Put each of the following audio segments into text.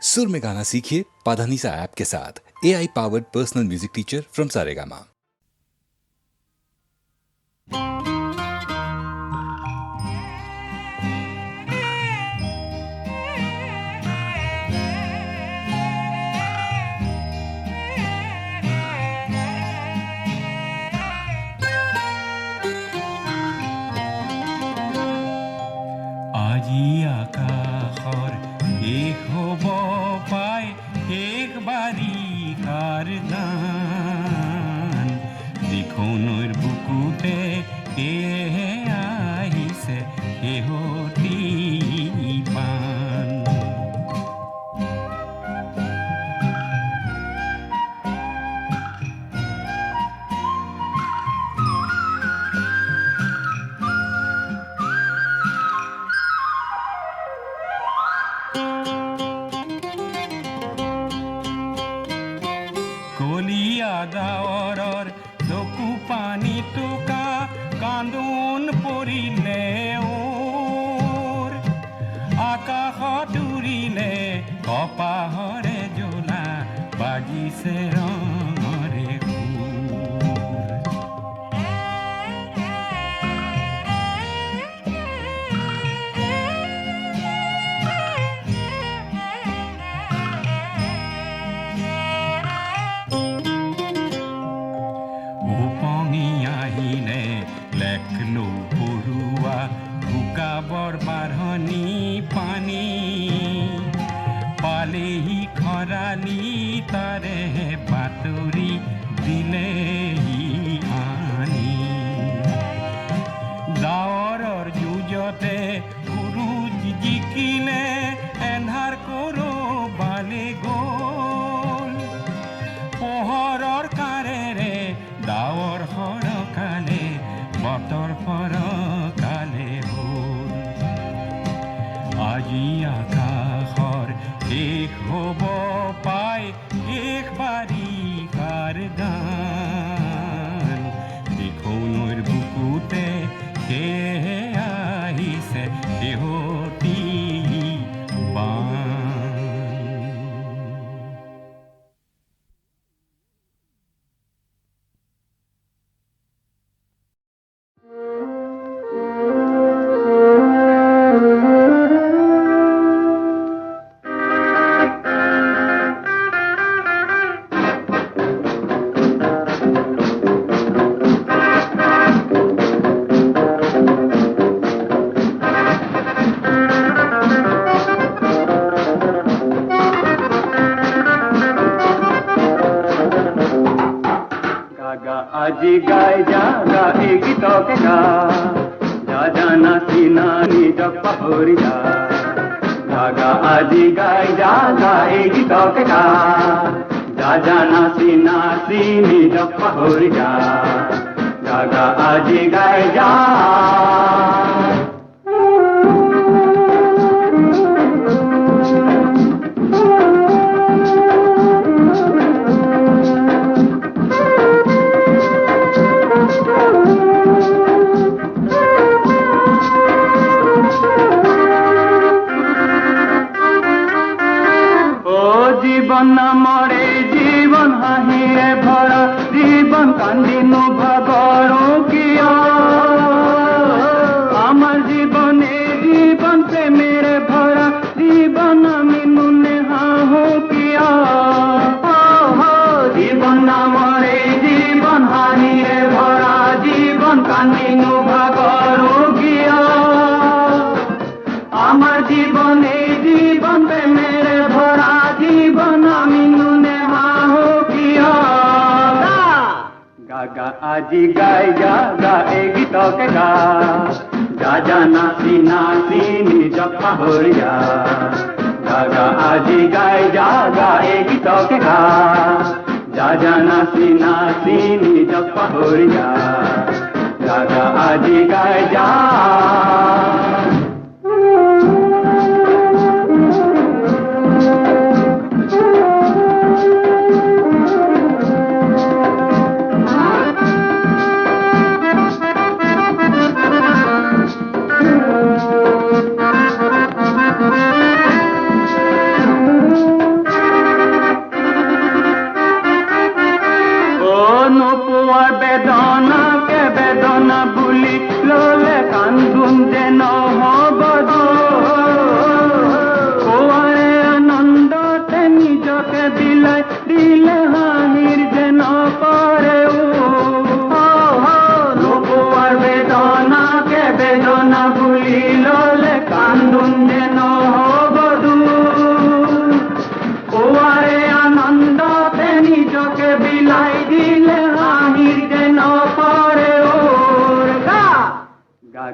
सुर में गाना सीखिए पाधानीसा ऐप के साथ। AI powered personal music teacher from Saregama. আজি আকাশৰ শেষ হ'ব পাই শেষ বাৰিষাৰ গান দেখোঁ নৈৰ বুকুতে সেয়েহে আহিছে শেহতীয়া পান কলিয়া ডাৱৰৰ চকু পানী টোকা কান্দোন পৰিলে ওৰ আকাশত উৰিলে কপাহৰে জ্বলা বাজিছে ৰঙৰে বৰ বাঢ়নি পানী পালেহি খৰালি তাৰে বাতৰি দিলেহি আনি ডাৱৰৰ যুঁজতে সূৰুজ জিকিলে এন্ধাৰ কৰবালে গ'ল পোহৰৰ কাৰেৰে ডাৱৰ সৰকালে বতৰ ফৰকালে আজি আকাশৰ শেষ হ'ব পাই শেষ বাৰিষাৰ গান দেখোঁ নৈৰ বুকুতে সেয়েহে আহিছে শেহতীয়া বান আজি গাই যা এই গীতকে গা যা জানা চিনা নিজক পাহৰি যা গাগা আজি গাই যা এই গীতকে গা যা জানা চিনা নিজক পাহৰি যা গাগা আজি গাই যা জীবন নামৰে জীবন হাঁহিৰে ভৰা জীবন কান্দিনো ভাগৰো কিয় আমাৰ জীৱনে জীবন প্ৰেমেৰে ভৰা জীবন আমি নুনে হাঁহো কিয় জীবন নামৰে জীবন হাঁহিৰে ভৰা জীবন কান্দিনো ভাগৰো কিয় আমাৰ জীৱনে জীবন প্ৰেমেৰে ভৰা জীবন আমি নুনে হাঁহো কিয় গাগা আজি গাই গা এই গীতকে গা যা জানা চিনা নিজক পাহৰি যা গাগা আজি গাই গা এই গীতকে গা যা জানা চিনা নিজক পাহৰি যা গাগা আজি গাই যা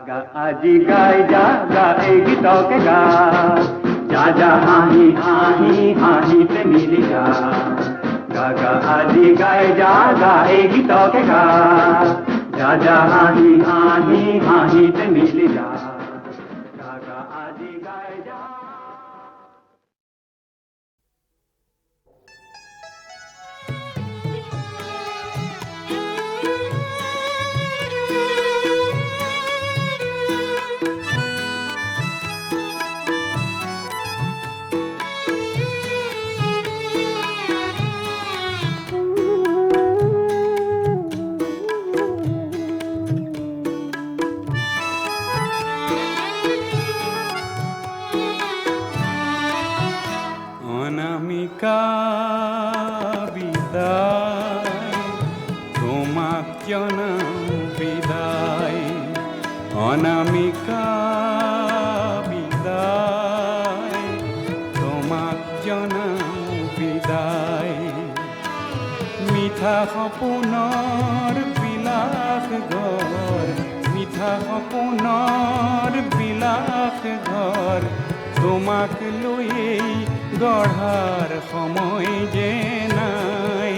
গা আজি গাই গা এই গীতকে গা যা হাঁহি হাঁহি হাঁহিতে মিলি যা গা আজি গাই গা এই গীতকে গা যা হাঁহি হাঁহি হাঁহিতে মিলি যা গা আজি গাই যা অনামিকা বিদায় তোমাক জনাও বিদায় অনামিকা বিদায় তোমাক জনাও বিদায় মিঠা সপোনৰ বিলাস ঘৰ মিঠা সপোনৰ বিলাস ঘৰ তোমাক লৈয়েই গঢ়াৰ সময় যে নাই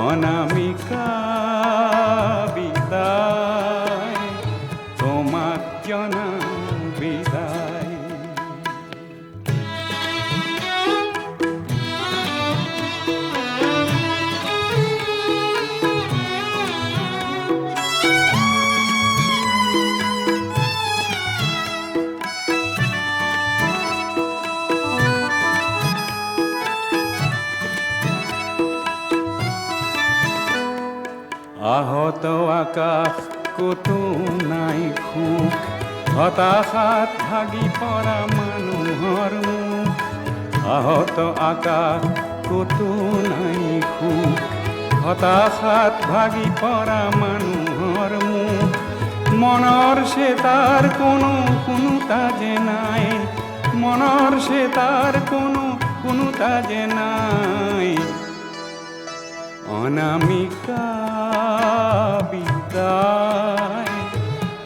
অনামিকা বিদায় তোমাক জনাও বিদায় আহত আকাশ কতো নাই সুখ হতাশাত ভাগি পৰা মানুহৰ মুখ আহত আকাশ কতো নাই সুখ হতাশাত ভাগি পৰা মানুহৰ মুখ মনৰ চেতাৰ কোনো তাজে নাই মনৰ চেতাৰ কোনো তাজে নাই অনামিকা বিদায়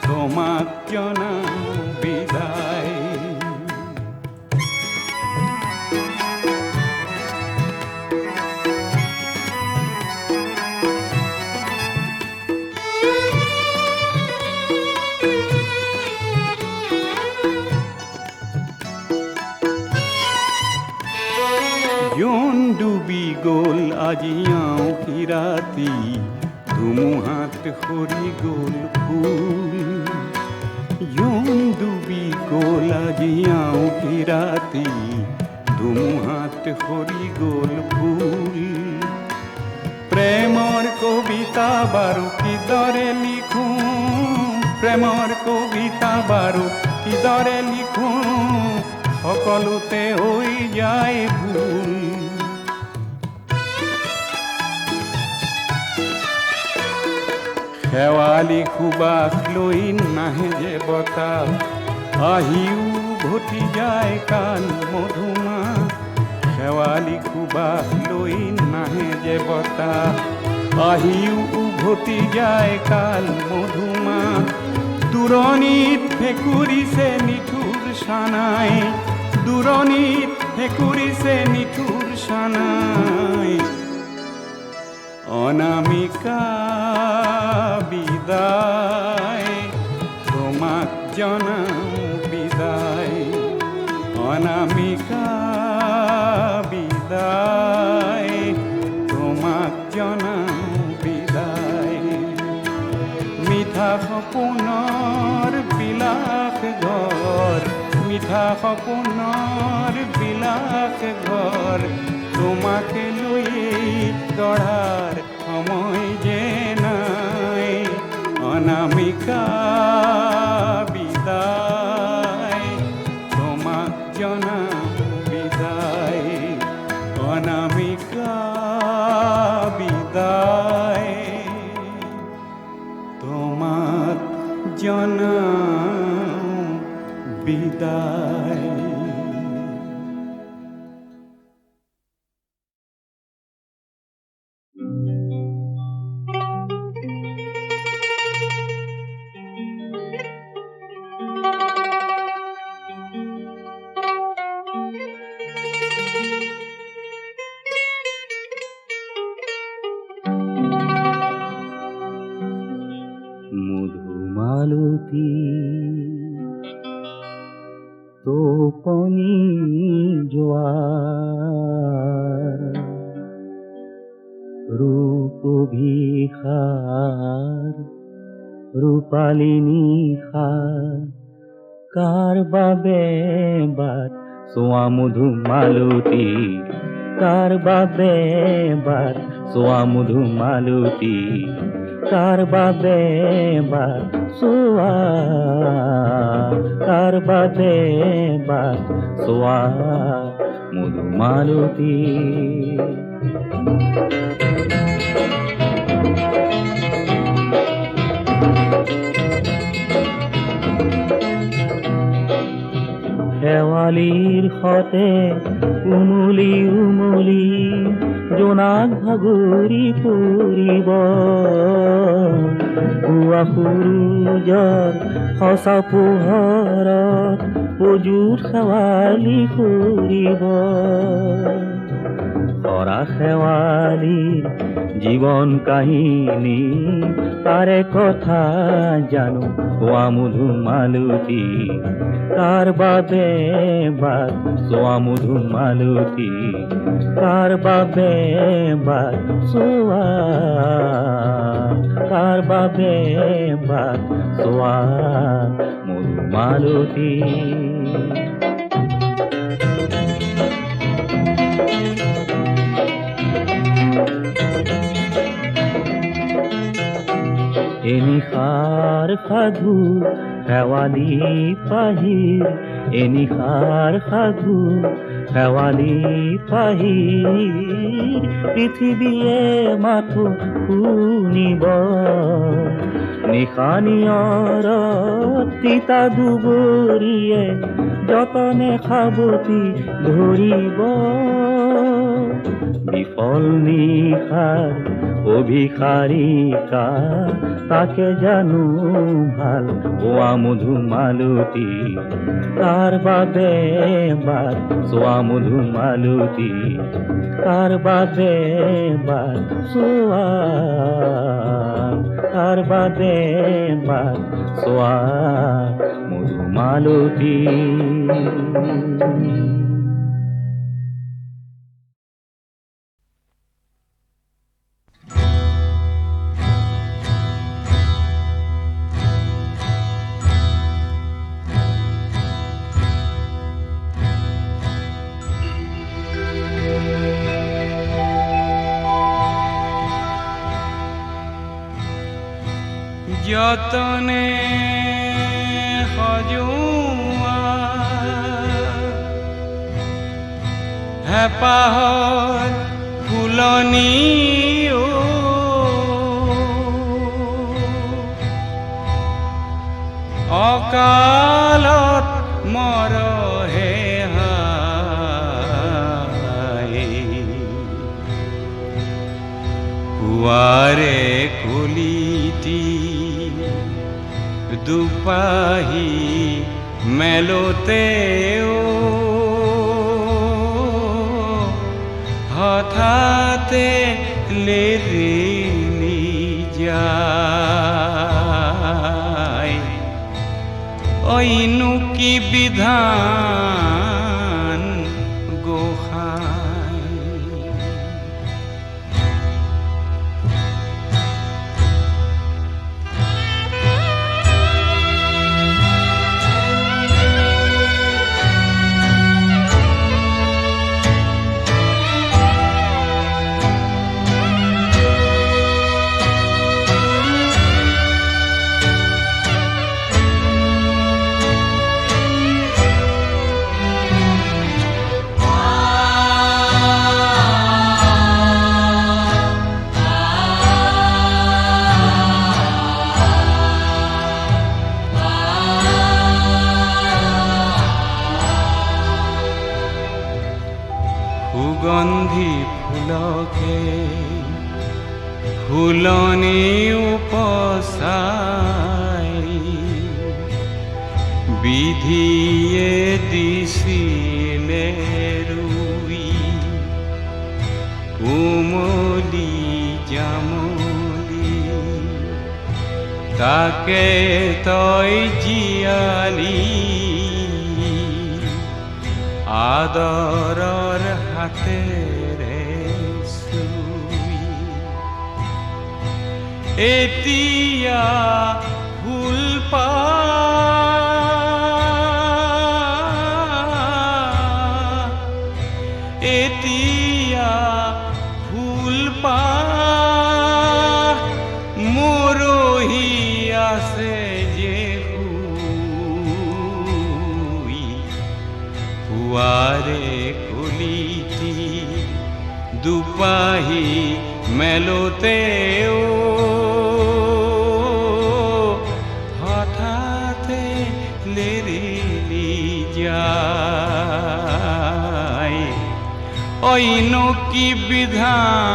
তোমাক জনাও বিদায় জোন ডুবি গ'ল আজি আঁউসী ৰাতি ধুমুহাত সৰি গ'ল ফুল জোন ডুবি গ'ল আজি আঁউসী ৰাতি ধুমুহাত সৰি গ'ল ফুল প্ৰেমৰ কবিতা বাৰু কিদৰে লিখোঁ প্ৰেমৰ কবিতা বাৰু কিদৰে লিখোঁ সকলোতে হৈ যায় ভুল শেৱালি সুবাস লৈ নাহে যে বতাহ আহিও ভটি যায় কাল মধুমাহ শেৱালি সুবাস লৈ নাহে যে বতাহ আহিও উভতি যায় কাল মধুমাহ দূৰণিত ফেকুৰিছে নিঠুৰ সানাই দূৰণিত ফেকুৰিছে নিঠুৰ সানাই অনামিকা বিদায় তোমাক জনাও বিদায় অনামিকা বিদায় তোমাক জনাও বিদায় মিঠা সপোনৰ বিলাস ঘৰ মিঠা সপোনৰ বিলাস ঘৰ তোমাকে লৈয়েই গঢ়াৰ সময় যে নাই অনামিকা বিদায় তোমাক জনাও বিদায় অনামিকা বিদায় তোমাক জনাও বিদায় গোপনি জোয়ার রূপ ভিখার রূপালী নিশা কাৰ বাবে বাট চোৱা মধু মালতী কাৰ বাবে বাট চোৱা মধু মালতী কাৰ বাবে বাট চোৱা কাৰ বাবে বাট চোৱা মধু মালতী শেৱালিৰ সতে উমলি উমলি জোনাক ভাগৰি পৰিব পুৱা সূৰুজৰ সঁচা পোহৰত পজুত শেৱালি কৰিব কৰা শেৱালিৰ জীৱন কাহিনী তাৰে কথা জানো কোৱা মধু মালতী কাৰ বাবে বাট চোৱা মধু মালতী কাৰ বাবে বাট চোৱা কাৰ বাবে বাট চোৱা মধু মালতী এনিশাৰ সাধু শেৱালি পাহিৰ এনিশাৰ সাধু শেৱালি পাহিৰ পৃথিৱীয়ে মাথো শুনিব নিশানিয়ৰত তিতা দুবৰিয়ে যতনে সাৱটি ধৰিব বিফল নিশাৰ অভিসাৰিকা তাকে জানো ভাল কোৱা মধু মালতী কাৰ বাবে বাট চোৱা মধু মালতী কাৰ বাবে বাট চোৱা কাৰ বাবে বাট চোৱা মধু মালতী যতনে সজোৱা হেঁপাহৰ ফুলনি অকালত মৰহে কুঁৱাৰে কলিতি দুপাহি মেলোতে হঠাতে লেৰেলি যায় অইনু কি বিধান গোসাঁই সুগন্ধি ফুলকে ফুলনি উপচাই বিধিয়ে দিছিলে ৰুই কোমলি জামলি তাকে তই জীয়ালি আদৰৰ হাতেৰে চুই এতিয়া এতিয়া ফুলপাহ মৰহি আছে যে শুই পুৱাৰে কলিটি দুপাহি মেলোতেও হঠাতে লেৰেলি যায় অইন কি বিধান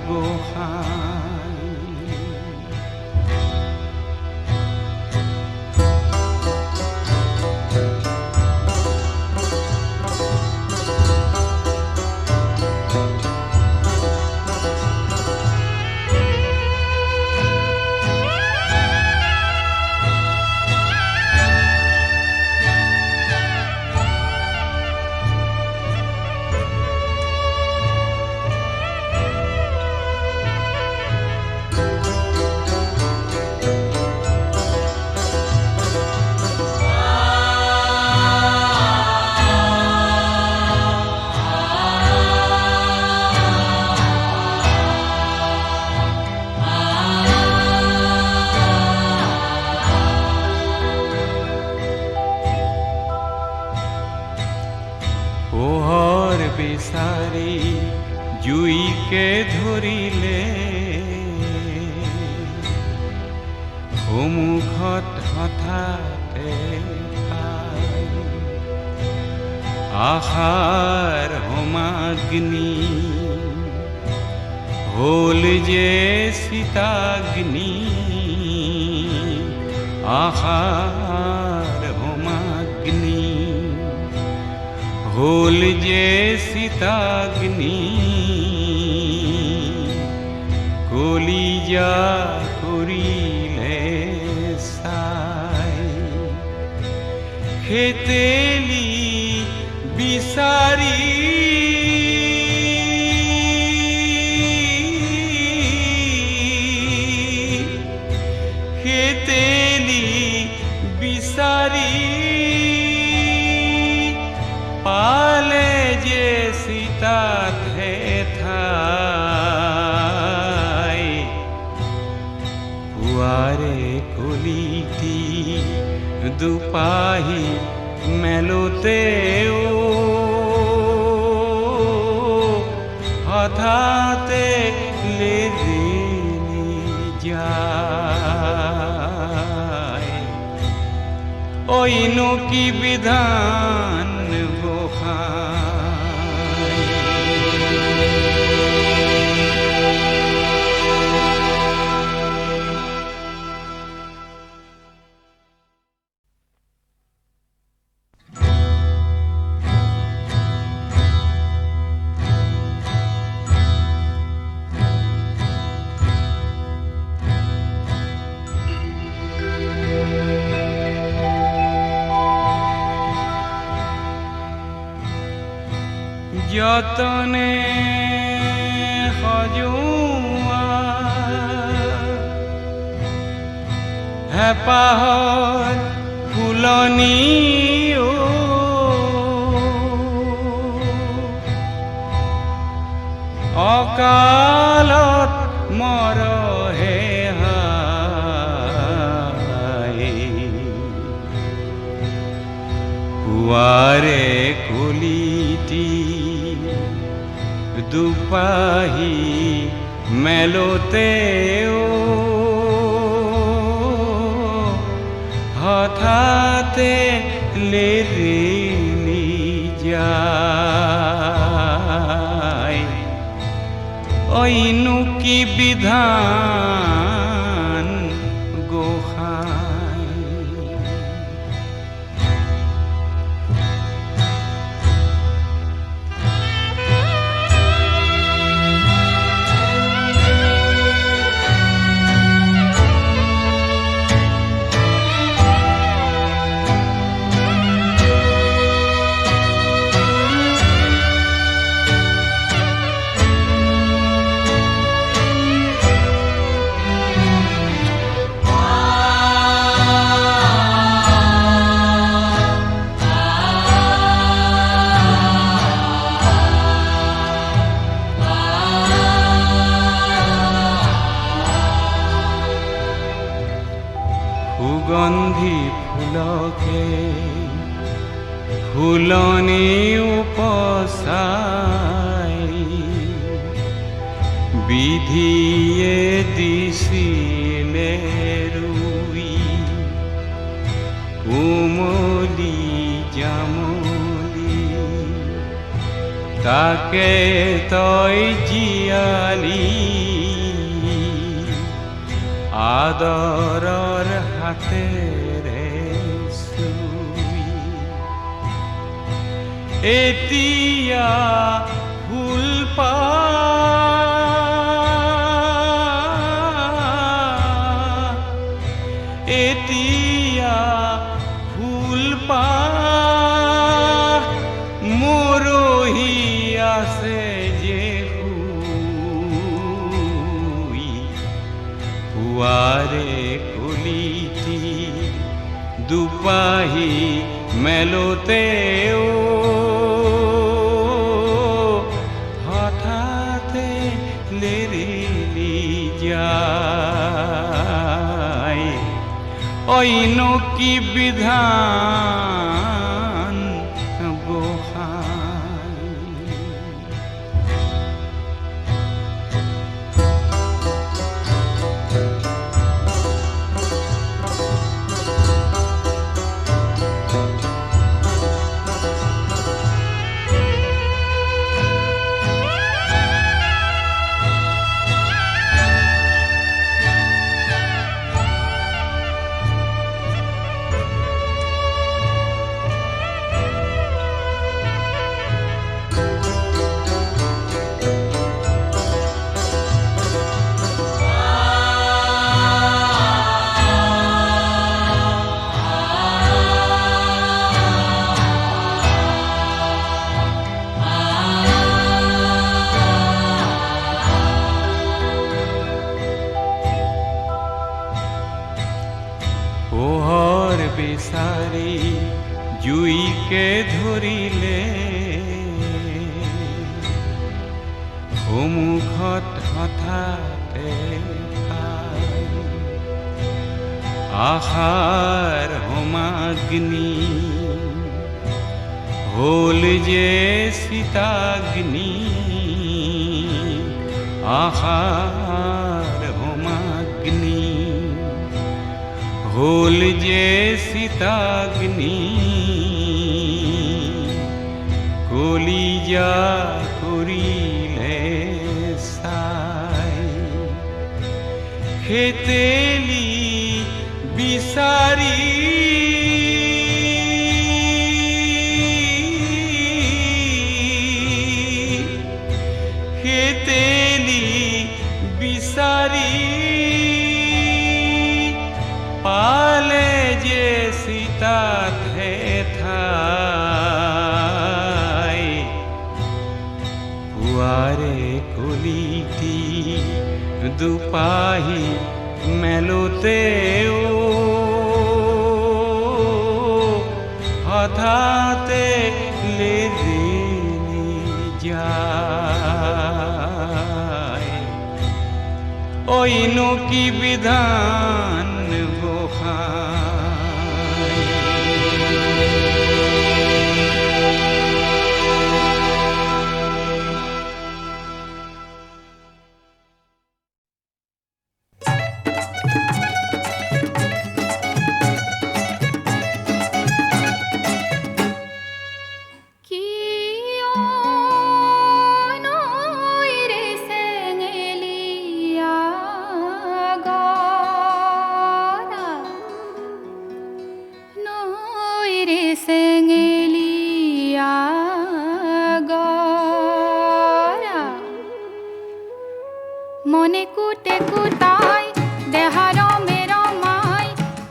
গোসাঁই পোহৰ বিচাৰি জুইকে ধৰিলে সন্মুখত হঠাতে পাই আশাৰ হোমাগ্নি হ'ল যে সীতাগ্নি আশাৰ হোমাগ্নি হ'ল যে সীতাগ্নি কলিজা কৰিলে চাই খেতেলি বিচাৰি খেতেলি বিচাৰি পালে যে সীতাতে ঠাই পুৱাৰে কলিটি দুপাহি মেলোতেও হঠাতে লেৰেলি যায় অইন কি বিধান গোসাঁই যতনে সজোৱা হেঁপাহৰ ফুলনি অকালত মৰহে হায় পুৱাৰে কলিটি দুপাহি মেলোতেও হঠাতে লেৰেলি যায় অইন কি বিধান গোসাঁই পলকে ফুলনি উপচাই বিধিয়ে দিছিলে ৰুই উমলি জামলি তাকে তই জীয়ালি আদৰৰ হাতেৰে চুই এতিয়া এতিয়া ফুলপাহ মৰহি আছে যে শুই পুৱাৰে কলিটি দুপাহি মেলোতেও হঠাতে লেৰেলি যায় অইন কি বিধান গোসাঁই পোহৰ বিচাৰি জুইকে ধৰিলে সন্মুখত হঠাতে পাই আশাৰ হোমাগ্নি হ'ল যে সীতাগ্নি আশাৰ হোমাগ্নি হ'ল যে সীতাগ্নি কলিজা কৰিলে চাই খেতেলি বিচাৰি খেতেলি বিচাৰি পালে যে সীতাতে ঠাই পুৱাৰে কলিটি দুপাহি মেলোতেও হঠাতে লেৰেলি যায় অইন কি বিধান গোসাঁই মনে কুটে কুটাই দেহার মের মাই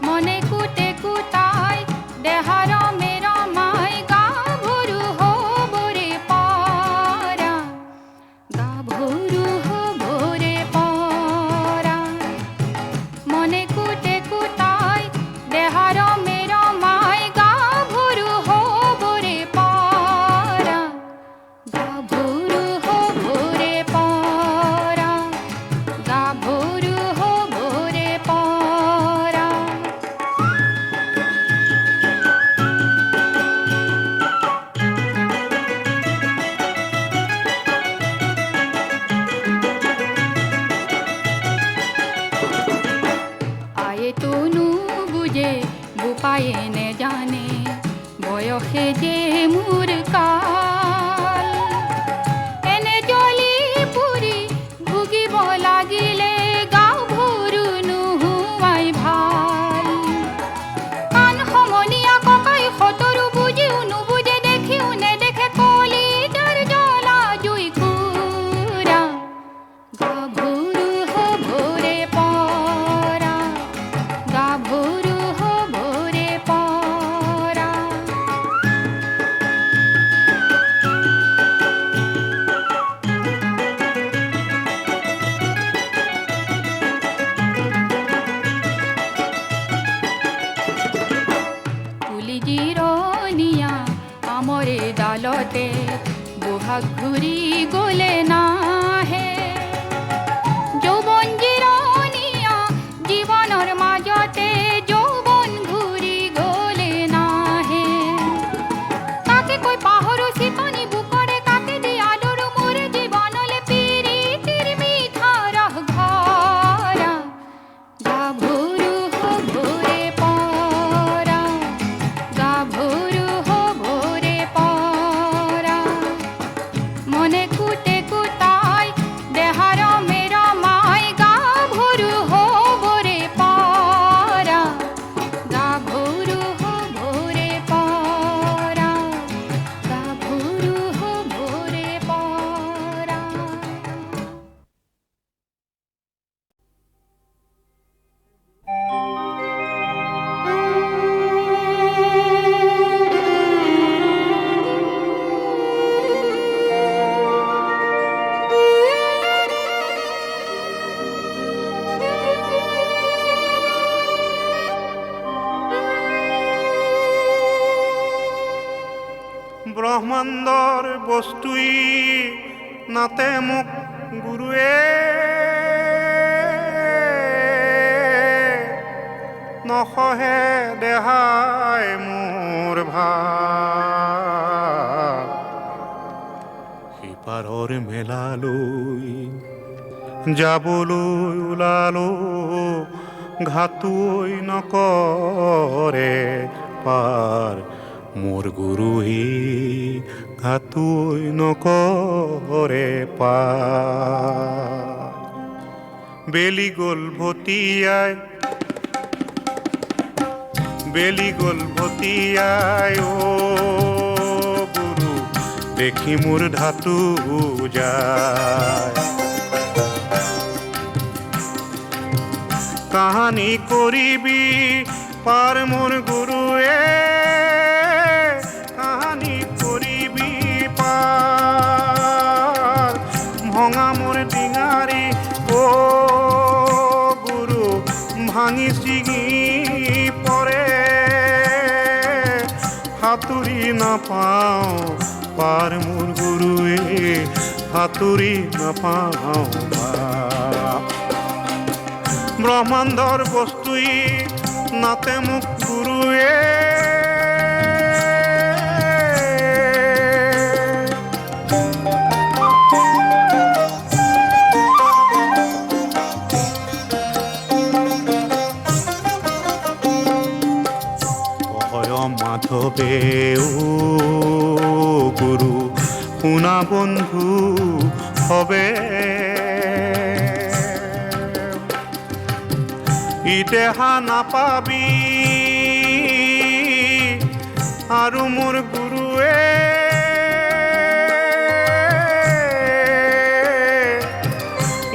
মনে কুটে কুটাই দেহার মের মাই গাভরু হবরে পারা গাভরু হবরে পারা মনে কুটে কুটাই দেহার মের মাই গাভরু হবরে পারা গাভরু হবরে পারা গাভরু হে বহাগ ঘূৰি গলে নাহে যৌৱন জিৰণীয়া জীৱনৰ মাজতে যৌৱন ঘূৰি গলে নাহে তাকে কৈ পাহৰো চিতনি বুকৰে কাকে দি আদৰো মোৰ জীৱনলে প্ৰীতিৰ মিঠা ৰস ভৰা গাভৰু ভোৰে পৰা গাভৰু ভোৰে পৰা মনে কুটে কুটাই দেহাৰ মেৰ মাই গাভৰু ভোৰে পৰা গাভৰু ভোৰে পৰা গাভৰু ভোৰে পৰা ব্ৰহ্মাণ্ডৰ বস্তুই নাতে মোক গুৰুৱে নসহে দেহাই মোৰ ভাৰ সিপাৰৰ মেলালৈ যাবলৈ ওলালো ঘাটুই নকৰে পাৰ মোৰ গুৰুহি ঘাটুই নকৰে পাৰ বেলি গ'ল ভটিয়াই অ গুৰু দেখি মোৰ ধাতু যায় কাহানী কৰিবি পাৰ মোৰ গুৰুৱে কাহানী কৰিবি পাৰ ভঙা মোৰ ডিঙাৰী অ গুৰু ভাঙি ছিঙি পৰে সাঁতুৰি নাপাওঁ পাৰ মোৰ গুৰুৱে সাঁতুৰি নাপাওঁ ব্ৰহ্মাণ্ডৰ বস্তুই নাতে মোক গুৰুৱে মাধৱে ও গুৰু শুনা বন্ধু হবে ইতেহা নাপাবি আৰু মোৰ গুৰুৱে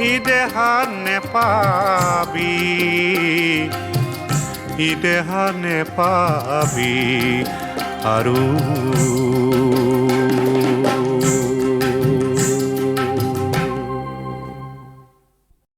ইদেহা নেপাবি ইদেহা নেপাবি আৰু